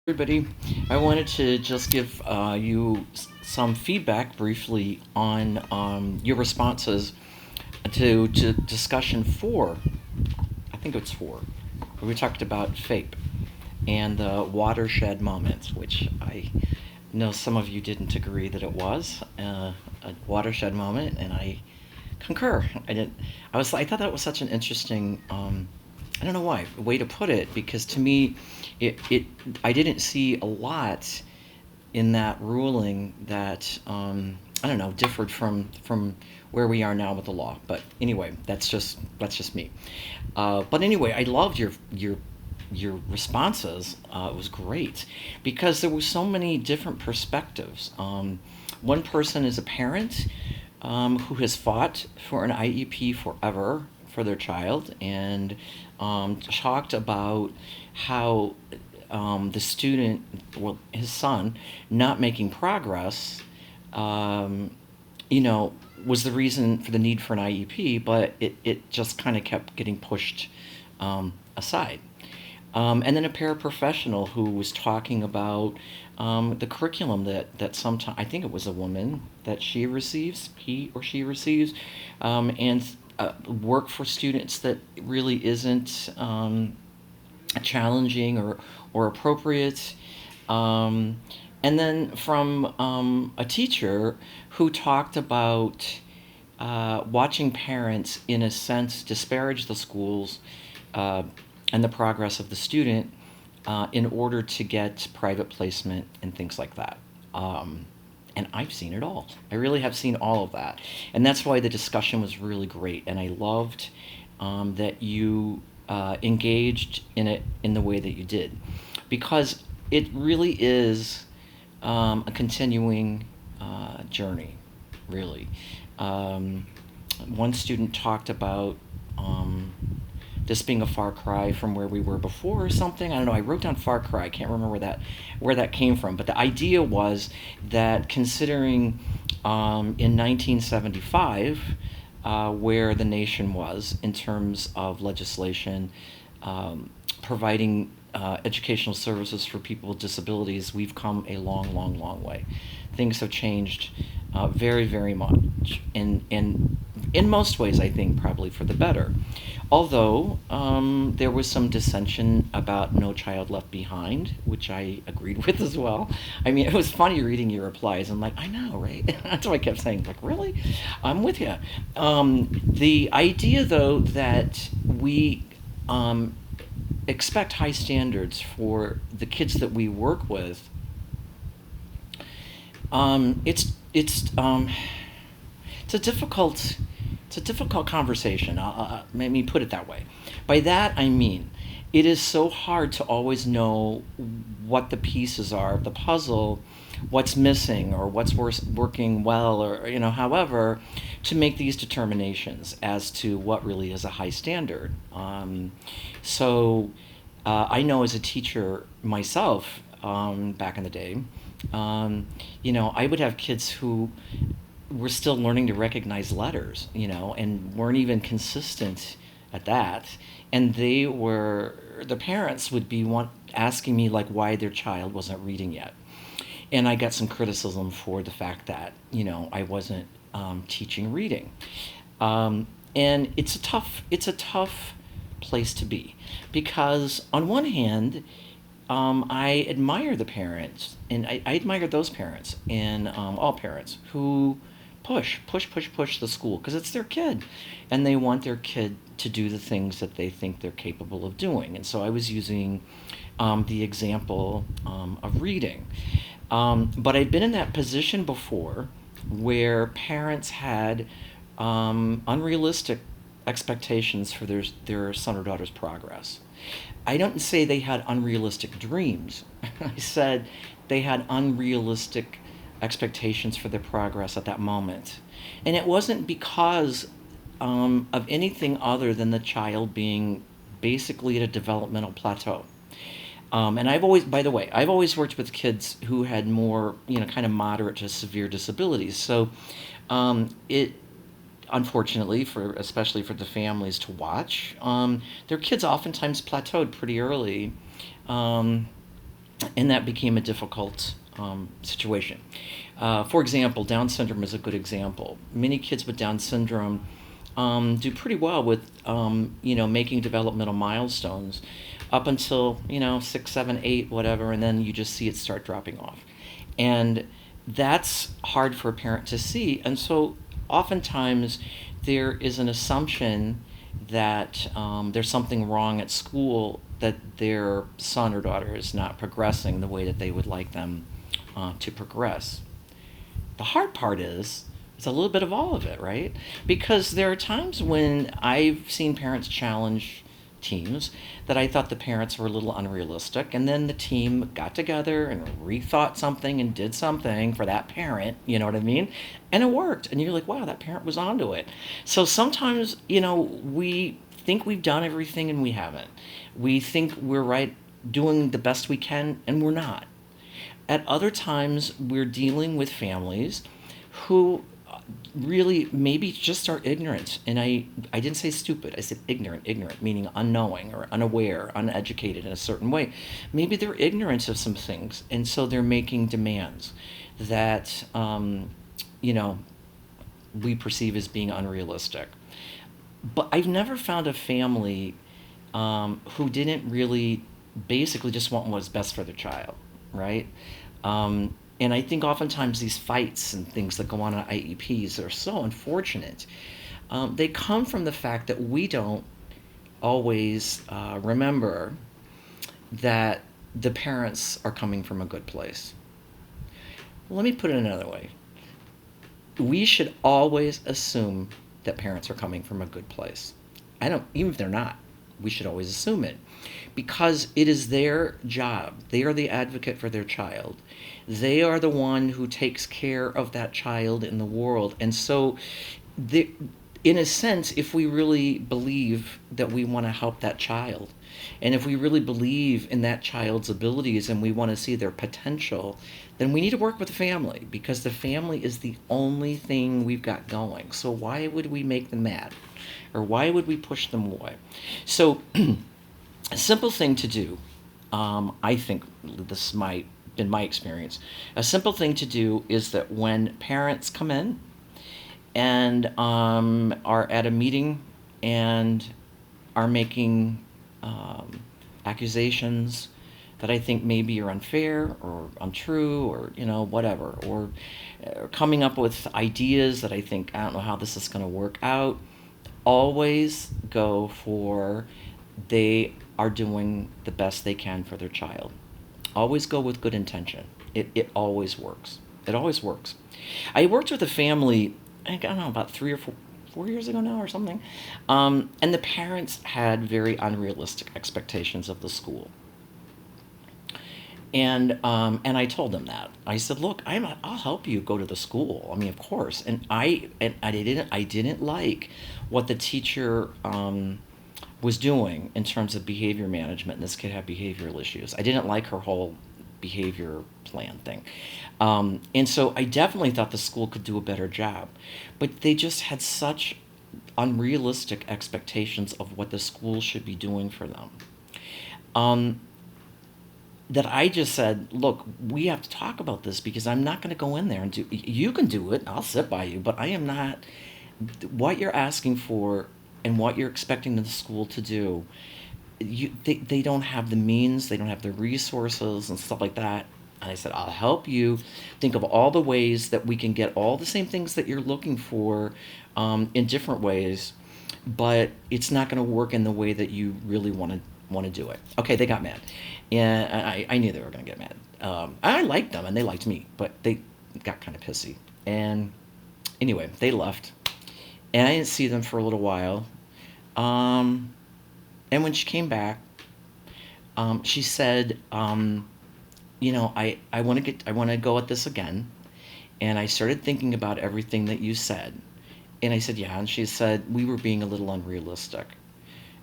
Everybody. I wanted to just give you some feedback briefly on your responses to discussion four. I think it's four, where we talked about FAPE and the watershed moment, which I know some of you didn't agree that it was a watershed moment, and I concur. I didn't. I thought that was such an interesting. I don't know why way to put it, because to me, it I didn't see a lot in that ruling that I don't know, differed from where we are now with the law. But anyway, that's just me. But anyway, I loved your responses. It was great because there were so many different perspectives. One person is a parent who has fought for an IEP forever for their child and talked about how the student, well, his son, not making progress, um, was the reason for the need for an IEP, but it just kind of kept getting pushed aside. And then a paraprofessional who was talking about the curriculum that sometimes, I think it was a woman, that he or she receives, and work for students that really isn't challenging or appropriate. Um, and then from a teacher who talked about watching parents, in a sense, disparage the schools uh, and the progress of the student in order to get private placement and things like that. And I've seen it all. I really have seen all of that. And that's why the discussion was really great. And I loved that you engaged in it in the way that you did. Because it really is a continuing journey, really. Um, One student talked about um, this being a far cry from where we were before or something. I don't know. I wrote down far cry. I can't remember where that came from. But the idea was that considering in 1975 where the nation was in terms of legislation providing educational services for people with disabilities, we've come a long, long, long way. Things have changed very, very much, in most ways, I think probably for the better. Although there was some dissension about No Child Left Behind, which I agreed with as well. I mean, it was funny reading your replies. I'm like, I know, right? That's what I kept saying. Like, really? I'm with you. The idea, though, that we expect high standards for the kids that we work with, it's a difficult conversation. Let me put it that way. By that I mean it is so hard to always know what the pieces are of the puzzle, what's missing or what's working well, or however, to make these determinations as to what really is a high standard. I know as a teacher myself, back in the day, I would have kids who were still learning to recognize letters, and weren't even consistent at that. And the parents would be asking me like why their child wasn't reading yet. And I got some criticism for the fact that, I wasn't teaching reading. And it's a tough place to be, because on one hand, I admire the parents, and I admire those parents, and all parents who push the school because it's their kid, and they want their kid to do the things that they think they're capable of doing. And so I was using the example of reading. But I'd been in that position before where parents had unrealistic expectations for their son or daughter's progress. I don't say they had unrealistic dreams. I said they had unrealistic expectations for their progress at that moment. And it wasn't because of anything other than the child being basically at a developmental plateau. And by the way, I've always worked with kids who had more, kind of moderate to severe disabilities. So it, unfortunately, especially for the families to watch, their kids oftentimes plateaued pretty early. Um, and that became a difficult situation. For example, Down syndrome is a good example. Many kids with Down syndrome do pretty well with making developmental milestones up until 6, 7, 8, whatever, and then you just see it start dropping off, and that's hard for a parent to see. And so oftentimes there is an assumption that there's something wrong at school, that their son or daughter is not progressing the way that they would like them to progress. The hard part is it's a little bit of all of it, right? Because there are times when I've seen parents challenge teams that I thought the parents were a little unrealistic, and then the team got together and rethought something and did something for that parent, you know what I mean? And it worked. And you're like, wow, that parent was onto it. So sometimes, we think we've done everything and we haven't. We think we're right, doing the best we can, and we're not. At other times, we're dealing with families who really maybe just are ignorant. And I didn't say stupid, I said ignorant, meaning unknowing or unaware, uneducated in a certain way. Maybe they're ignorant of some things, and so they're making demands that, we perceive as being unrealistic. But I've never found a family who didn't really basically just want what's best for their child, right? And I think oftentimes these fights and things that go on at IEPs are so unfortunate. They come from the fact that we don't always remember that the parents are coming from a good place. Let me put it another way. We should always assume that parents are coming from a good place. Even if they're not, we should always assume it, because it is their job. They are the advocate for their child. They are the one who takes care of that child in the world. And so, in a sense, if we really believe that we want to help that child, and if we really believe in that child's abilities and we want to see their potential, then we need to work with the family, because the family is the only thing we've got going. So why would we make them mad? Or why would we push them away? So a simple thing to do, I think this might have been my experience, a simple thing to do is that when parents come in and are at a meeting and are making accusations that I think maybe are unfair or untrue or whatever, or coming up with ideas that I think, I don't know how this is going to work out, always go for they are doing the best they can for their child. Always go with good intention. It always works. It always works. I worked with a family, I don't know, about 3 or 4 years ago now or something, and the parents had very unrealistic expectations of the school. And I told them that. I said, "Look, I'll help you go to the school. I mean, of course." And I didn't like what the teacher was doing in terms of behavior management. And this kid had behavioral issues. I didn't like her whole behavior plan thing. And so I definitely thought the school could do a better job. But they just had such unrealistic expectations of what the school should be doing for them. That I just said, look, we have to talk about this, because I'm not going to go in there and you can do it, I'll sit by you, but I am not, what you're asking for and what you're expecting the school to do, they don't have the means, they don't have the resources and stuff like that. And I said, I'll help you think of all the ways that we can get all the same things that you're looking for in different ways, but it's not going to work in the way that you really want to do it. Okay, they got mad. And I knew they were going to get mad. I liked them and they liked me, but they got kind of pissy. And anyway, they left. And I didn't see them for a little while. And when she came back, she said, I want to go at this again. And I started thinking about everything that you said. And I said, yeah. And she said, we were being a little unrealistic.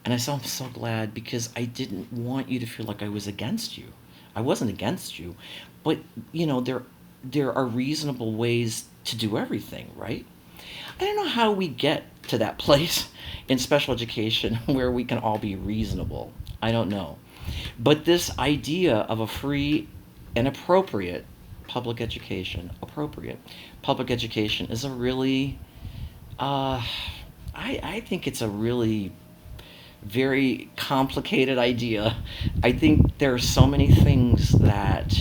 And I said, I'm so glad, because I didn't want you to feel like I was against you. I wasn't against you. But, there are reasonable ways to do everything, right? I don't know how we get to that place in special education where we can all be reasonable. I don't know. But this idea of a free and appropriate public education is a really, uh, I think it's a really very complicated idea. I think there are so many things that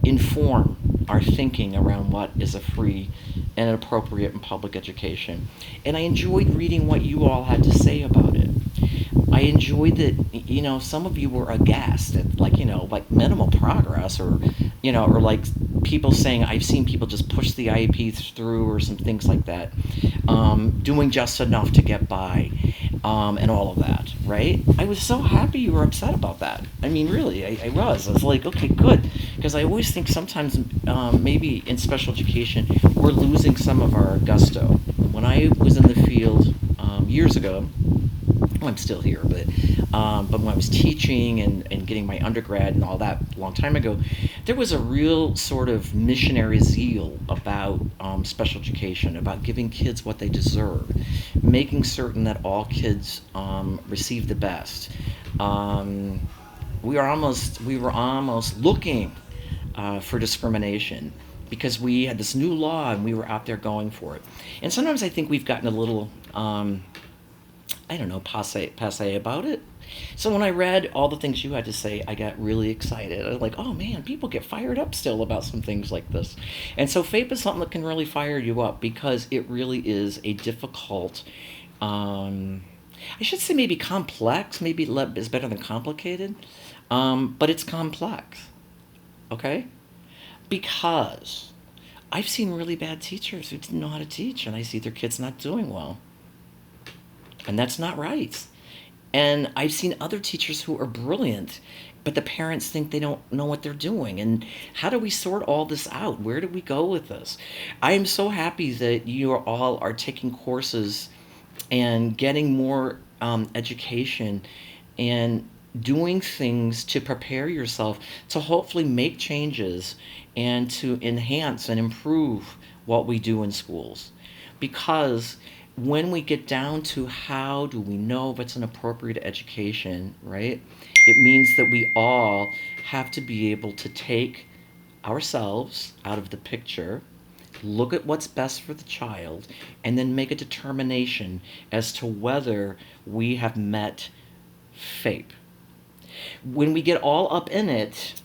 inform our thinking around what is a free and appropriate and public education. And I enjoyed reading what you all had to say about it. I enjoyed that, some of you were aghast at, like, like minimal progress, or like people saying, I've seen people just push the IEP through or some things like that, doing just enough to get by, and all of that, right? I was so happy you were upset about that. I mean, really, I was. I was like, okay, good. Because I always think sometimes, maybe in special education, we're losing some of our gusto. When I was in the field years ago, well, I'm still here, but when I was teaching and getting my undergrad and all that a long time ago, there was a real sort of missionary zeal about special education, about giving kids what they deserve, making certain that all kids receive the best. We were almost looking for discrimination because we had this new law and we were out there going for it. And sometimes I think we've gotten a little I don't know, passe about it. So when I read all the things you had to say, I got really excited. I was like, oh man, people get fired up still about some things like this. And so FAPE is something that can really fire you up because it really is a difficult, I should say maybe complex, maybe is better than complicated, but it's complex, okay? Because I've seen really bad teachers who didn't know how to teach, and I see their kids not doing well. And that's not right. And I've seen other teachers who are brilliant, but the parents think they don't know what they're doing. And how do we sort all this out? Where do we go with this? I am so happy that you all are taking courses and getting more education and doing things to prepare yourself to hopefully make changes and to enhance and improve what we do in schools. Because when we get down to how do we know if it's an appropriate education, right? It means that we all have to be able to take ourselves out of the picture, look at what's best for the child, and then make a determination as to whether we have met FAPE. When we get all up in it,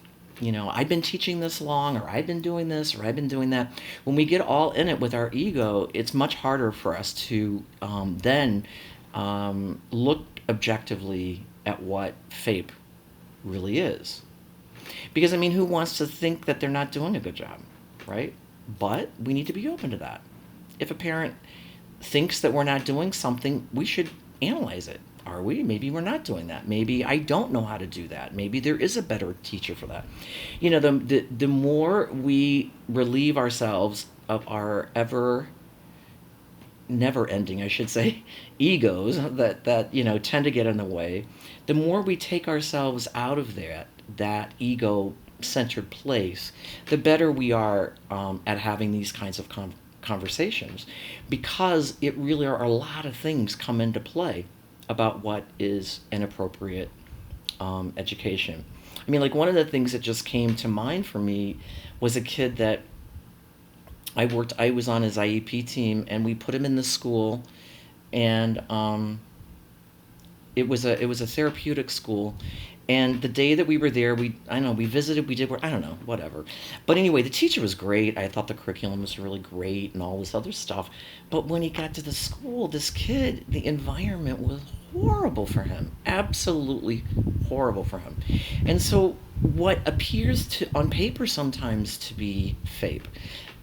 I've been teaching this long, or I've been doing this, or I've been doing that. When we get all in it with our ego, it's much harder for us to then look objectively at what FAPE really is. Because, I mean, who wants to think that they're not doing a good job, right? But we need to be open to that. If a parent thinks that we're not doing something, we should analyze it. Are we? Maybe we're not doing that. Maybe I don't know how to do that. Maybe there is a better teacher for that. The more we relieve ourselves of our never ending, I should say, egos that tend to get in the way, the more we take ourselves out of that ego centered place, the better we are at having these kinds of conversations, because it really are a lot of things come into play about what is an appropriate education. I mean, like, one of the things that just came to mind for me was a kid that I was on his IEP team, and we put him in the school, and it was a therapeutic school. And the day that we were there, we visited, we did work, I don't know, whatever. But anyway, the teacher was great. I thought the curriculum was really great and all this other stuff. But when he got to the school, this kid, the environment was horrible for him. Absolutely horrible for him. And so what appears to, on paper sometimes, to be FAPE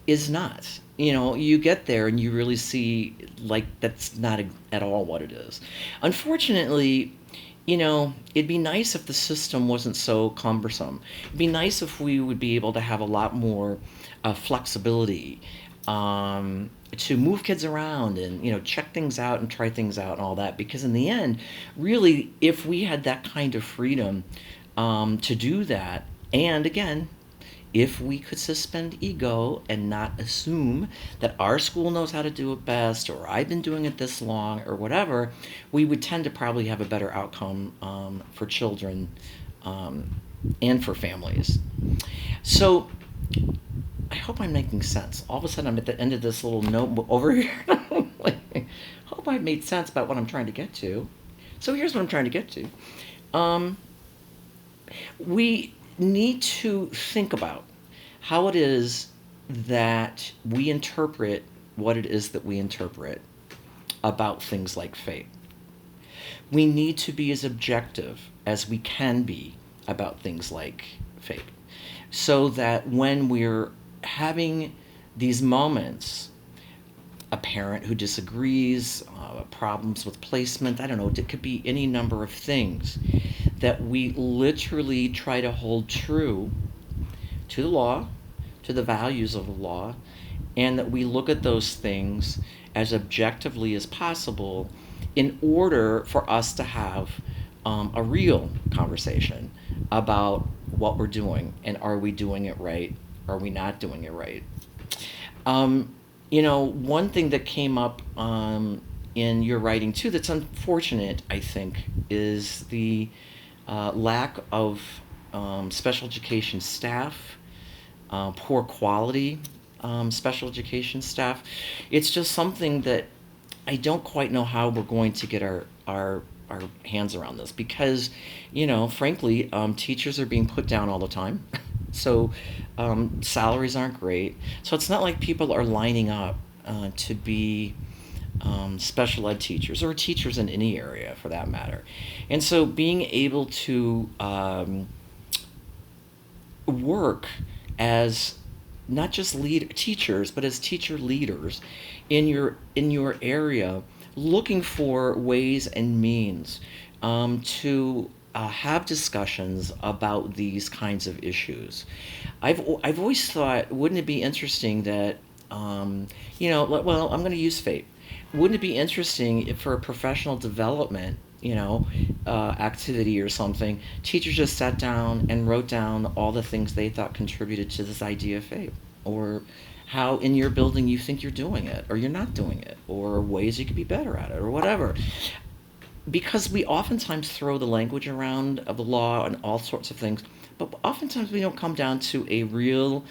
is not. You get there and you really see, like, that's not at all what it is. Unfortunately, it'd be nice if the system wasn't so cumbersome. It'd be nice if we would be able to have a lot more flexibility to move kids around and, check things out and try things out and all that. Because in the end, really, if we had that kind of freedom to do that, and again, if we could suspend ego and not assume that our school knows how to do it best, or I've been doing it this long, or whatever, we would tend to probably have a better outcome for children um, and for families. So I hope I'm making sense. All of a sudden, I'm at the end of this little note over here. Like, I hope I made sense about what I'm trying to get to. So here's what I'm trying to get to. Um, we need to think about how it is that we interpret what it is that we interpret about things like fate. We need to be as objective as we can be about things like fate, so that when we're having these moments, a parent who disagrees, problems with placement, I don't know, it could be any number of things, that we literally try to hold true to the law, to the values of the law, and that we look at those things as objectively as possible in order for us to have a real conversation about what we're doing and are we doing it right? Are we not doing it right? Um, one thing that came up in your writing too that's unfortunate, I think, is the lack of special education staff, poor quality special education staff. It's just something that I don't quite know how we're going to get our hands around this because, frankly, teachers are being put down all the time. So salaries aren't great. So it's not like people are lining up to be special ed teachers or teachers in any area for that matter. And so being able to work as not just lead teachers but as teacher leaders in your area, looking for ways and means to have discussions about these kinds of issues. I've always thought, wouldn't it be interesting that well, I'm going to use fate. Wouldn't it be interesting if for a professional development, activity or something, teachers just sat down and wrote down all the things they thought contributed to this idea of fate, or how in your building you think you're doing it, or you're not doing it, or ways you could be better at it, or whatever. Because we oftentimes throw the language around of the law and all sorts of things, but oftentimes we don't come down to a real,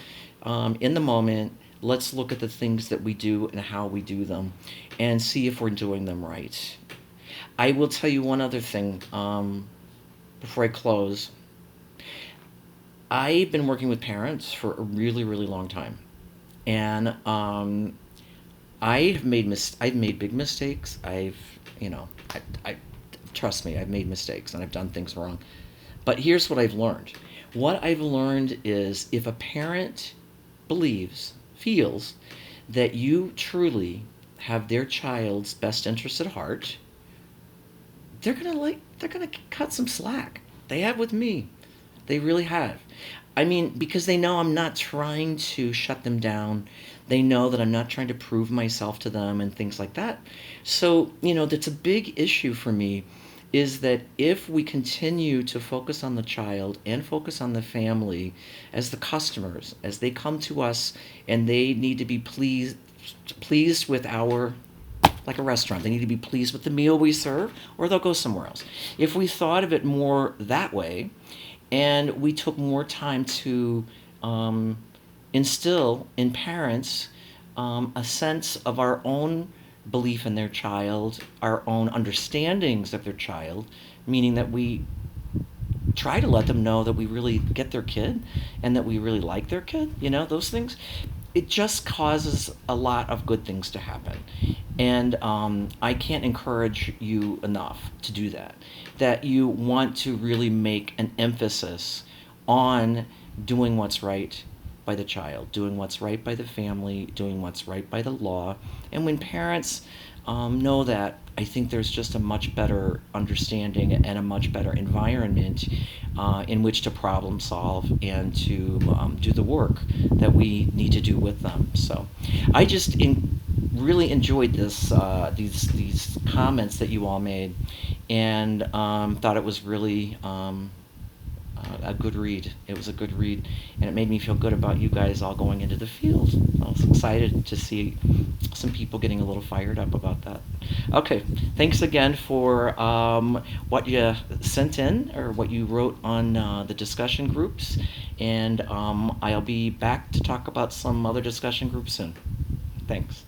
in the moment, let's look at the things that we do and how we do them and see if we're doing them right. I will tell you one other thing before I close. I've been working with parents for a really, really long time, and I've made big mistakes. I trust me, I've made mistakes and I've done things wrong. But here's what I've learned. What I've learned is if a parent feels that you truly have their child's best interest at heart, they're gonna cut some slack. They have with me. They really have. I mean, because they know I'm not trying to shut them down. They know that I'm not trying to prove myself to them and things like that. So, that's a big issue for me, is that if we continue to focus on the child and focus on the family as the customers, as they come to us and they need to be pleased with our, like a restaurant, they need to be pleased with the meal we serve, or they'll go somewhere else. If we thought of it more that way, and we took more time to instill in parents a sense of our own belief in their child, our own understandings of their child, meaning that we try to let them know that we really get their kid and that we really like their kid, those things. It just causes a lot of good things to happen. And I can't encourage you enough to do that. That you want to really make an emphasis on doing what's right by the child, doing what's right by the family, doing what's right by the law. And when parents know that, I think there's just a much better understanding and a much better environment in which to problem solve and to do the work that we need to do with them. So I just really enjoyed these comments that you all made, and thought it was really a good read. It was a good read, and it made me feel good about you guys all going into the field. I was excited to see some people getting a little fired up about that. Okay, thanks again for what you sent in or what you wrote on the discussion groups, and I'll be back to talk about some other discussion groups soon. Thanks.